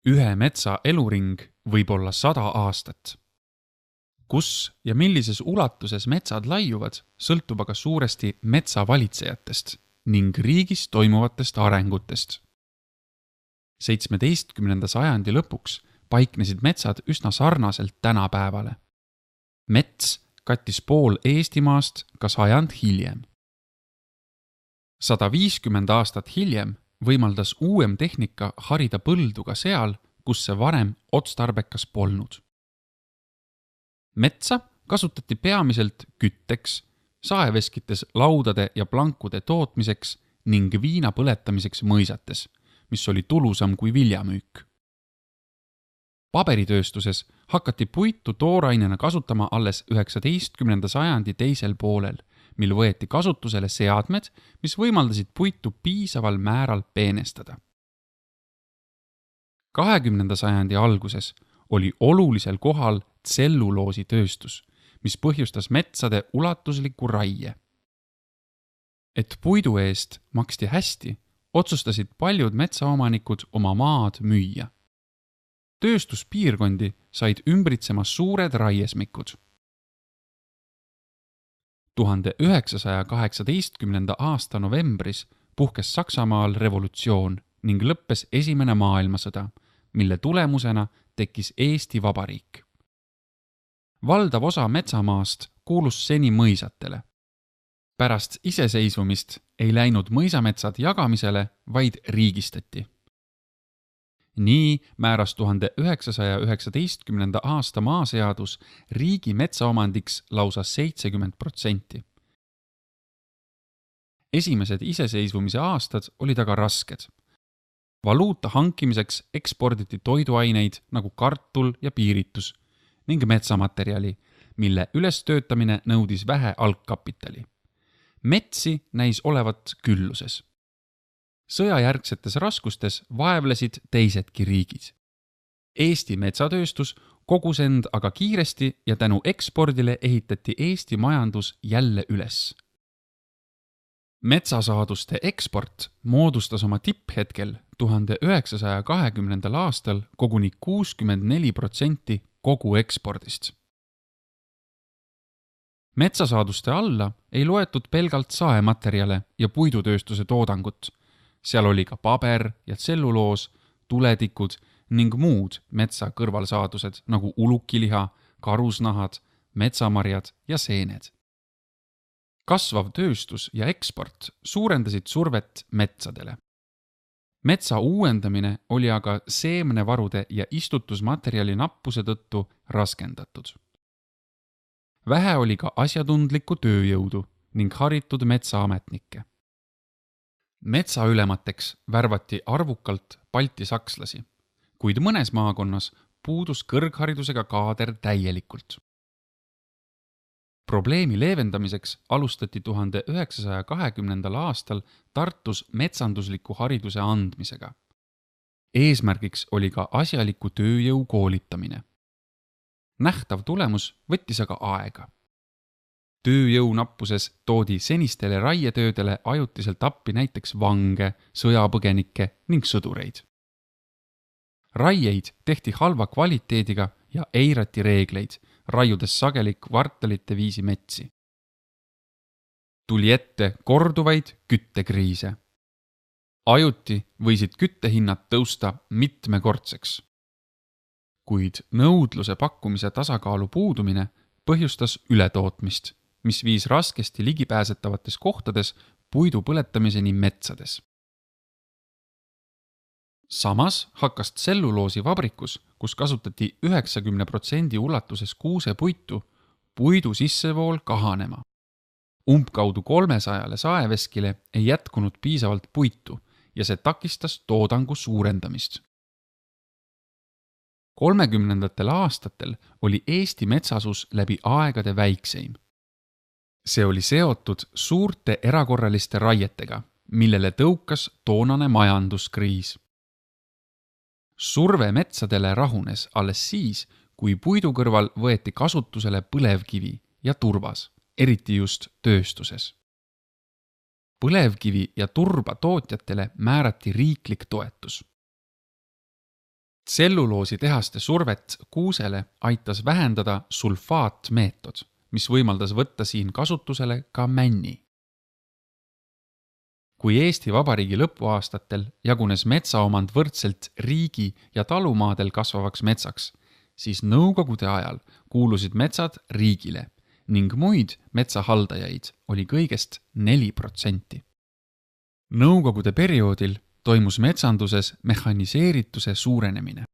Ühe metsa eluring võib olla 100 aastat. Kus ja millises ulatuses metsad laiuvad, sõltub aga suuresti metsavalitsejatest ning riigis toimuvatest arengutest. 17. sajandi lõpuks paiknesid metsad üsna sarnaselt tänapäevale. Mets kattis pool Eestimaast ka sajand hiljem. 150 aastat hiljem võimaldas uuem tehnika harida põldu ka seal, kus see varem otstarbekas polnud. Metsa kasutati peamiselt kütteks, saeveskites laudade ja plankude tootmiseks ning viina põletamiseks mõisates, mis oli tulusam kui viljamüük. Paberitööstuses hakati puitu toorainena kasutama alles 19. sajandi teisel poolel, mil võeti kasutusele seadmed, mis võimaldasid puitu piisaval määral peenestada. 20. sajandi alguses oli olulisel kohal tselluloositööstus, mis põhjustas metsade ulatusliku raie. Et puidu eest maksti hästi, otsustasid paljud metsaomanikud oma maad müüa. Tööstuspiirkondi said ümbritsema suured raiesmikud. 1918. aasta novembris puhkes Saksamaal revolutsioon ning lõppes Esimene maailmasõda, mille tulemusena tekkis Eesti Vabariik. Valdav osa metsamaast kuulus seni mõisatele. Pärast iseseisvumist ei läinud mõisametsad jagamisele, vaid riigistati. Nii määras 1919. aasta maaseadus riigi metsaomandiks lausa 70%. Esimesed iseseisvumise aastad olid aga rasked. Valuuta hankimiseks eksporditi toiduaineid nagu kartul ja piiritus ning metsamaterjali, mille ülestöötamine nõudis vähe algkapitali. Metsi näis olevat külluses. Sõjajärgsetes raskustes vaevlesid teisedki riigid. Eesti metsatööstus kogus end aga kiiresti ja tänu ekspordile ehitati Eesti majandus jälle üles. Metsasaaduste eksport moodustas oma tipphetkel 1920. aastal koguni 64% kogu ekspordist. Metsasaaduste alla ei loetud pelgalt saematerjale ja puidutööstuse toodangut. Seal oli ka paber ja tselluloos, tuletikud ning muud metsa kõrvalsaadused nagu ulukiliha, karusnahad, metsamarjad ja seened. Kasvav tööstus ja eksport suurendasid survet metsadele. Metsa uuendamine oli aga seemnevarude ja istutusmaterjali nappuse tõttu raskendatud. Vähe oli ka asjatundlikku tööjõudu ning haritud metsaametnikke. Metsaülemateks värvati arvukalt balti sakslasi, kuid mõnes maakonnas puudus kõrgharidusega kaader täielikult. Probleemi leevendamiseks alustati 1920. aastal Tartus metsandusliku hariduse andmisega. Eesmärgiks oli ka asjaliku tööjõu koolitamine. Nähtav tulemus võttis aga aega. Tööjõunappuses toodi senistele raietöödele ajutiselt appi näiteks vange, sõjapõgenikke ning sõdureid. Raieid tehti halva kvaliteediga ja eirati reegleid, raiudes sageli kvartalite viisi metsi. Tuli ette korduvaid küttekriise. Ajuti võisid küttehinnad tõusta mitmekordseks. Kuid nõudluse pakkumise tasakaalu puudumine põhjustas ületootmist, mis viis raskesti ligipääsetavates kohtades puidu põletamiseni metsades. Samas hakkas tselluloosi vabrikus, kus kasutati 90% ulatuses kuusepuitu, puidu sissevool kahanema. Umbkaudu 300 saeveskile ei jätkunud piisavalt puitu ja see takistas toodangu suurendamist. 30. aastatel oli Eesti metsasus läbi aegade väikseim. See oli seotud suurte erakorraliste raietega, millele tõukas toonane majanduskriis. Surve metsadele rahunes alles siis, kui puidu kõrval võeti kasutusele põlevkivi ja turvas, eriti just tööstuses. Põlevkivi ja turba tootjatele määrati riiklik toetus. Tselluloositehaste survet kuusele aitas vähendada sulfaatmeetod, mis võimaldas võtta siin kasutusele ka männi. Kui Eesti Vabariigi lõpuaastatel jagunes metsaomand võrdselt riigi ja talumaadel kasvavaks metsaks, siis nõukogude ajal kuulusid metsad riigile ning muid metsahaldajaid oli kõigest 4%. Nõukogude perioodil toimus metsanduses mehhaniseerituse suurenemine.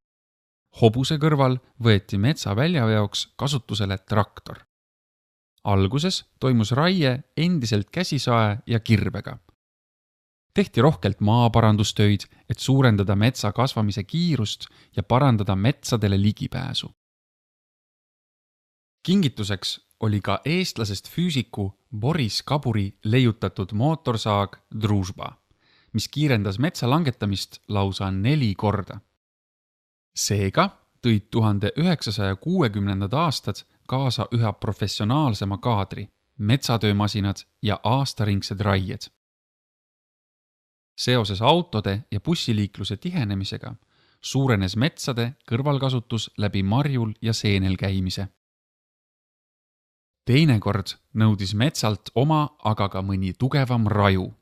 Hobuse kõrval võeti metsa väljaveoks kasutusele traktor. Alguses toimus raie endiselt käsisae ja kirbega. Tehti rohkelt maaparandustöid, et suurendada metsa kasvamise kiirust ja parandada metsadele ligipääsu. Kingituseks oli ka eestlasest füüsiku Boris Kaburi leiutatud mootorsaag Družba, mis kiirendas metsa langetamist lausa 4 korda. Seega tõid 1960. aastad kaasa üha professionaalsema kaadri, metsatöömasinad ja aastaringsed raied. Seoses autode ja bussiliikluse tihenemisega suurenes metsade kõrvalkasutus läbi marjul ja seenel käimise. Teinekord nõudis metsalt oma aga ka mõni tugevam raju.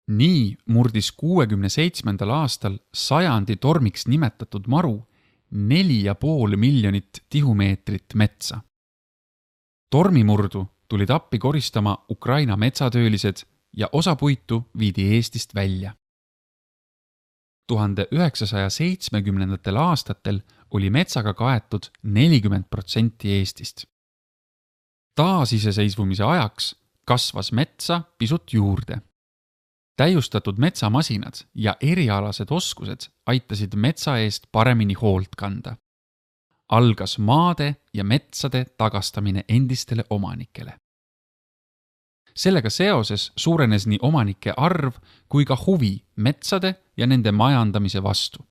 Nii murdis 67. aastal sajandi tormiks nimetatud maru 4,5 miljonit tihumeetrit metsa. Tormimurdu tulid appi koristama Ukraina metsatöölised ja osa puitu viidi Eestist välja. 1970. aastatel oli metsaga kaetud 40% Eestist. Taasiseseisvumise ajaks kasvas metsa pisut juurde. Täiustatud metsamasinad ja erialased oskused aitasid metsa eest paremini hoolt kanda. Algas maade ja metsade tagastamine endistele omanikele. Sellega seoses suurenes nii omanike arv kui ka huvi metsade ja nende majandamise vastu.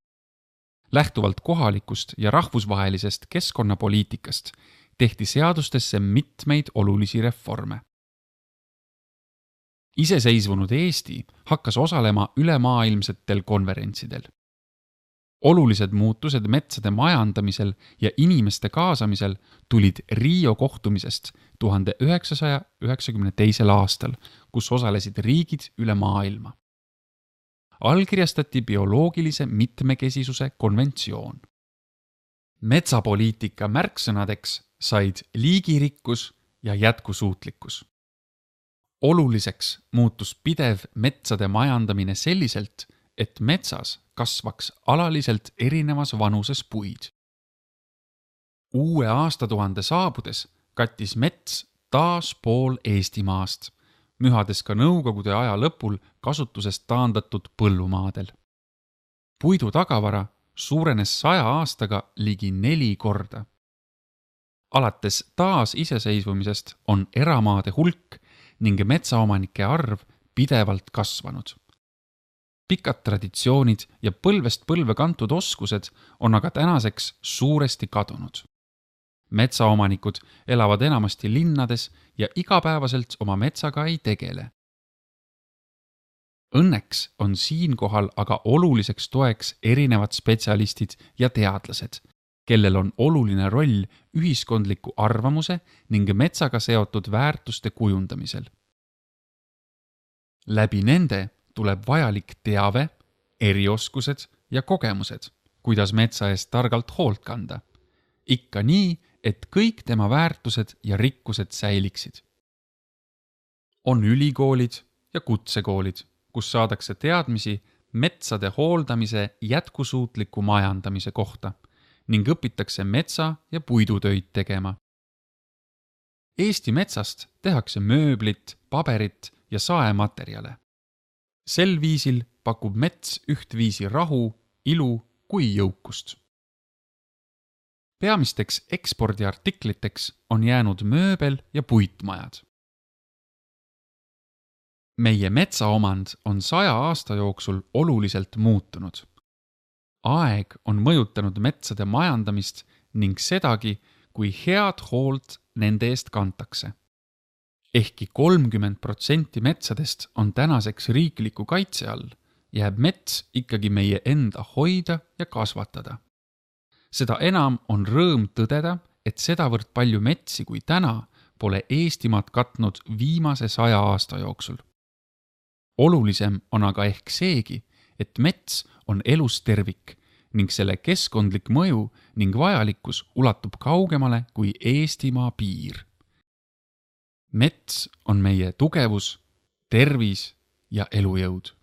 Lähtuvalt kohalikust ja rahvusvahelisest keskkonnapoliitikast tehti seadustesse mitmeid olulisi reforme. Iseseisvunud Eesti hakkas osalema ülemaailmsetel konverentsidel. Olulised muutused metsade majandamisel ja inimeste kaasamisel tulid Rio kohtumisest 1992. aastal, kus osalesid riigid üle maailma. Allkirjastati bioloogilise mitmekesisuse konventsioon. Metsapoliitika märksõnadeks said liigirikkus ja jätkusuutlikkus. Oluliseks muutus pidev metsade majandamine selliselt, et metsas kasvaks alaliselt erinevas vanuses puid. Uue aastatuhande saabudes kattis mets taas pool Eestimaast, mühades ka nõukogude aja lõpul kasutusest taandatud põllumaadel. Puidu tagavara suurenes 100 aastaga ligi 4 korda. Alates taas iseseisvumisest on eramaade hulk ning metsaomanike arv pidevalt kasvanud. Pikad traditsioonid ja põlvest põlve kantud oskused on aga tänaseks suuresti kadunud. Metsaomanikud elavad enamasti linnades ja igapäevaselt oma metsaga ei tegele. Õnneks on siinkohal aga oluliseks toeks erinevad spetsialistid ja teadlased, kellel on oluline roll ühiskondliku arvamuse ning metsaga seotud väärtuste kujundamisel. Läbi nende tuleb vajalik teave, erioskused ja kogemused, kuidas metsa eest targalt hoolt kanda. Ikka nii, et kõik tema väärtused ja rikkused säiliksid. On ülikoolid ja kutsekoolid, kus saadakse teadmisi metsade hooldamise jätkusuutliku majandamise kohta ning õpitakse metsa- ja puidutöid tegema. Eesti metsast tehakse mööblit, paberit ja saematerjale. Sel viisil pakub mets ühtviisi rahu, ilu kui jõukust. Peamisteks ekspordiartikliteks on jäänud mööbel ja puitmajad. Meie metsaomand on 100 aasta jooksul oluliselt muutunud. Aeg on mõjutanud metsade majandamist ning sedagi, kui head hoolt nende eest kantakse. Ehkki 30% metsadest on tänaseks riikliku kaitse all, jääb mets ikkagi meie enda hoida ja kasvatada. Seda enam on rõõm tõdeda, et sedavõrd palju metsi kui täna pole Eestimaad katnud viimase 100 aasta jooksul. Olulisem on aga ehk seegi, et mets on elus tervik ning selle keskkondlik mõju ning vajalikkus ulatub kaugemale kui Eestimaa piir. Mets on meie tugevus, tervis ja elujõud.